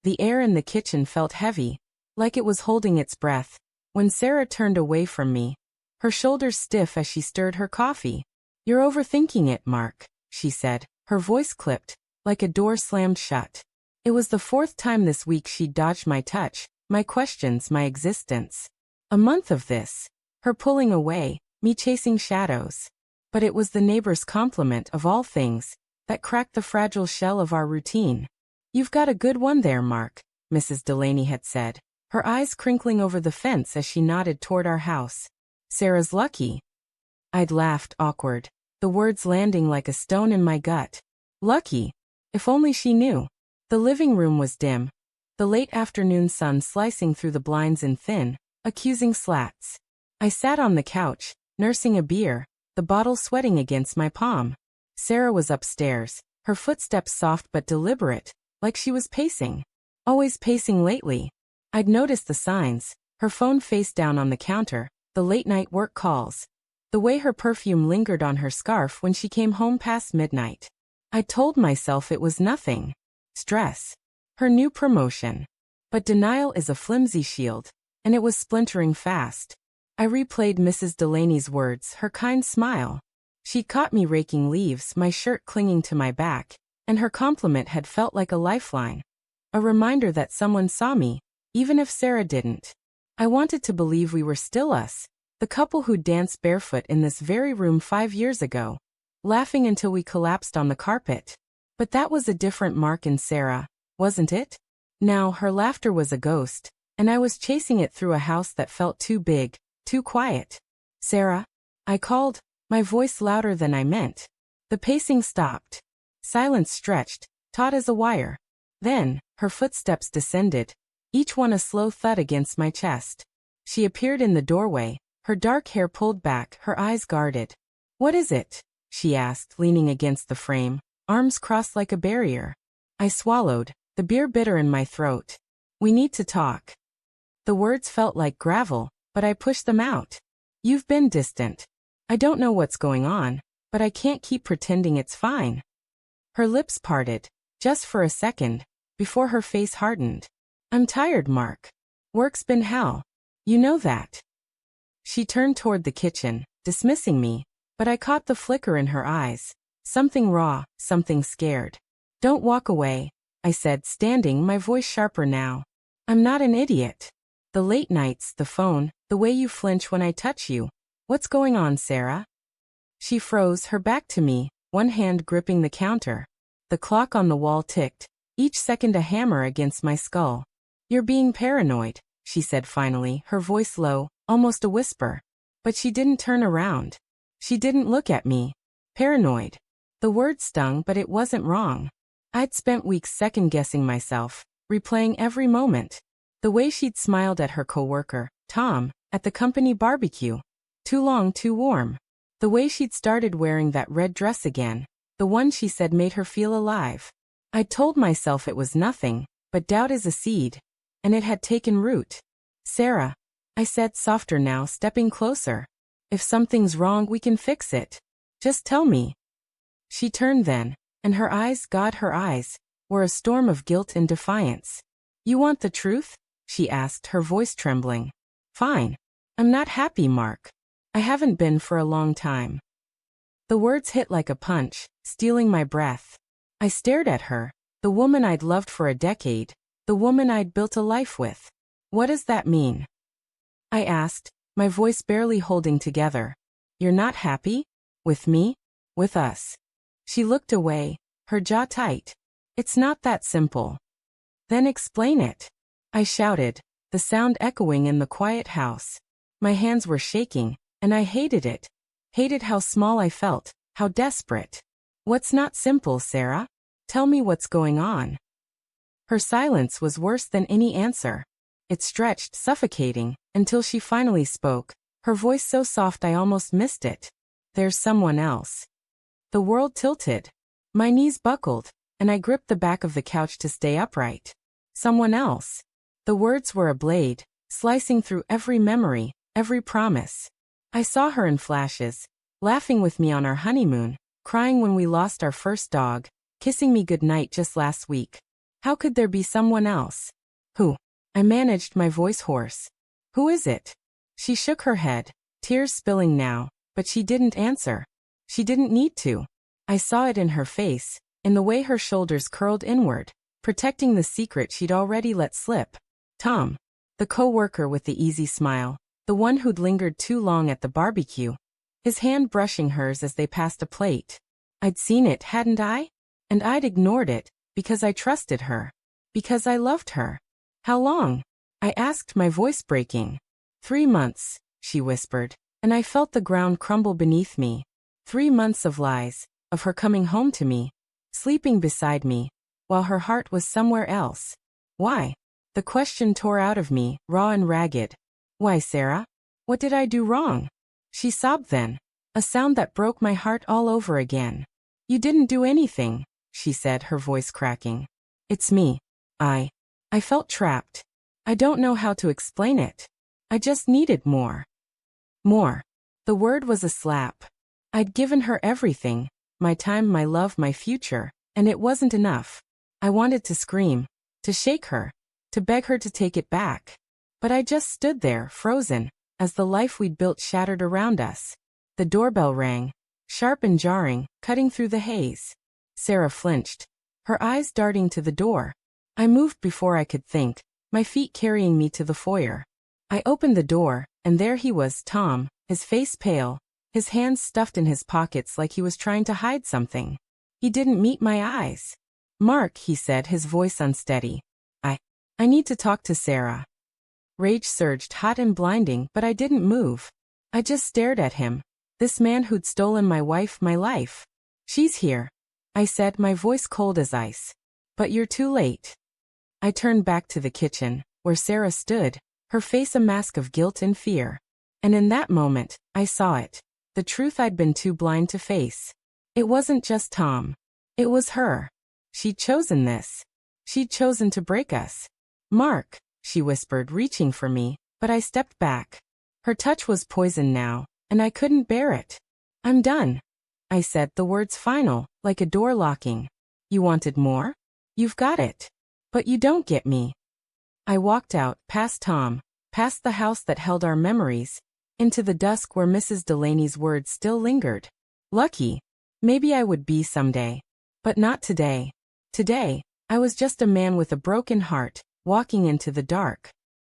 The air in the kitchen felt heavy, like it was holding its breath, when Sarah turned away from me, her shoulders stiff as she stirred her coffee. "You're overthinking it, Mark," she said, her voice clipped, like a door slammed shut. It was the fourth time this week she'd dodged my touch, my questions, my existence. A month of this. Her pulling away, me chasing shadows. But it was the neighbor's compliment of all things that cracked the fragile shell of our routine. "You've got a good one there, Mark," Mrs. Delaney had said, her eyes crinkling over the fence as she nodded toward our house. "Sarah's lucky." I'd laughed, awkward, the words landing like a stone in my gut. Lucky? If only she knew. The living room was dim, the late afternoon sun slicing through the blinds in thin, accusing slats. I sat on the couch, nursing a beer, the bottle sweating against my palm. Sarah was upstairs, her footsteps soft but deliberate, like she was pacing. Always pacing lately. I'd noticed the signs, her phone face down on the counter, the late-night work calls, the way her perfume lingered on her scarf when she came home past midnight. I told myself it was nothing. Stress. Her new promotion. But denial is a flimsy shield, and it was splintering fast. I replayed Mrs. Delaney's words, her kind smile. She'd caught me raking leaves, my shirt clinging to my back, and her compliment had felt like a lifeline. A reminder that someone saw me, even if Sarah didn't. I wanted to believe we were still us, the couple who danced barefoot in this very room 5 years ago, laughing until we collapsed on the carpet. But that was a different Mark and Sarah, wasn't it? Now her laughter was a ghost, and I was chasing it through a house that felt too big, too quiet. "Sarah?" I called, my voice louder than I meant. The pacing stopped. Silence stretched, taut as a wire. Then, her footsteps descended, each one a slow thud against my chest. She appeared in the doorway, her dark hair pulled back, her eyes guarded. "What is it?" she asked, leaning against the frame, arms crossed like a barrier. I swallowed, the beer bitter in my throat. "We need to talk." The words felt like gravel, but I pushed them out. "You've been distant. I don't know what's going on, but I can't keep pretending it's fine." Her lips parted, just for a second, before her face hardened. "I'm tired, Mark. Work's been hell. You know that." She turned toward the kitchen, dismissing me, but I caught the flicker in her eyes. Something raw, something scared. "Don't walk away," I said, standing, my voice sharper now. "I'm not an idiot. The late nights, the phone, the way you flinch when I touch you. What's going on, Sarah?" She froze, her back to me, one hand gripping the counter. The clock on the wall ticked, each second a hammer against my skull. "You're being paranoid," she said finally, her voice low, almost a whisper. But she didn't turn around. She didn't look at me. Paranoid. The word stung, but it wasn't wrong. I'd spent weeks second-guessing myself, replaying every moment. The way she'd smiled at her coworker, Tom, at the company barbecue. Too long, too warm. The way she'd started wearing that red dress again, the one she said made her feel alive. I'd told myself it was nothing, but doubt is a seed, and it had taken root. "Sarah," I said, softer now, stepping closer. "If something's wrong, we can fix it. Just tell me." She turned then, and her eyes, God, her eyes, were a storm of guilt and defiance. "You want the truth?" she asked, her voice trembling. "Fine. I'm not happy, Mark. I haven't been for a long time." The words hit like a punch, stealing my breath. I stared at her, the woman I'd loved for a decade, the woman I'd built a life with. "What does that mean?" I asked, my voice barely holding together. "You're not happy? With me? With us?" She looked away, her jaw tight. "It's not that simple." "Then explain it," I shouted, the sound echoing in the quiet house. My hands were shaking, and I hated it. Hated how small I felt, how desperate. "What's not simple, Sarah? Tell me what's going on." Her silence was worse than any answer. It stretched, suffocating, until she finally spoke, her voice so soft I almost missed it. "There's someone else." The world tilted. My knees buckled, and I gripped the back of the couch to stay upright. Someone else. The words were a blade, slicing through every memory, every promise. I saw her in flashes, laughing with me on our honeymoon, crying when we lost our first dog, kissing me goodnight just last week. How could there be someone else? Who? I managed my voice hoarse. Who is it? She shook her head, tears spilling now, but she didn't answer. She didn't need to. I saw it in her face, in the way her shoulders curled inward, protecting the secret she'd already let slip. Tom. The co-worker with the easy smile, the one who'd lingered too long at the barbecue. His hand brushing hers as they passed a plate. I'd seen it, hadn't I? And I'd ignored it, because I trusted her. Because I loved her. How long? I asked, my voice breaking. 3 months, she whispered, and I felt the ground crumble beneath me. 3 months of lies, of her coming home to me, sleeping beside me, while her heart was somewhere else. Why? The question tore out of me, raw and ragged. Why, Sarah? What did I do wrong? She sobbed then, a sound that broke my heart all over again. You didn't do anything, she said, her voice cracking. It's me. I felt trapped. I don't know how to explain it. I just needed more. More. The word was a slap. I'd given her everything, my time, my love, my future, and it wasn't enough. I wanted to scream, to shake her, to beg her to take it back. But I just stood there, frozen, as the life we'd built shattered around us. The doorbell rang, sharp and jarring, cutting through the haze. Sarah flinched, her eyes darting to the door. I moved before I could think, my feet carrying me to the foyer. I opened the door, and there he was, Tom, his face pale, his hands stuffed in his pockets like he was trying to hide something. He didn't meet my eyes. Mark, he said, his voice unsteady. I need to talk to Sarah. Rage surged hot and blinding, but I didn't move. I just stared at him. This man who'd stolen my wife, my life. She's here, I said, my voice cold as ice. But you're too late. I turned back to the kitchen, where Sarah stood, her face a mask of guilt and fear. And in that moment, I saw it. The truth I'd been too blind to face. It wasn't just Tom. It was her. She'd chosen this. She'd chosen to break us. Mark, she whispered, reaching for me, but I stepped back. Her touch was poison now, and I couldn't bear it. I'm done, I said, the words final, like a door locking. You wanted more? You've got it. But you don't get me. I walked out, past Tom, past the house that held our memories, into the dusk where Mrs. Delaney's words still lingered. Lucky. Maybe I would be someday. But not today. Today, I was just a man with a broken heart, walking into the dark.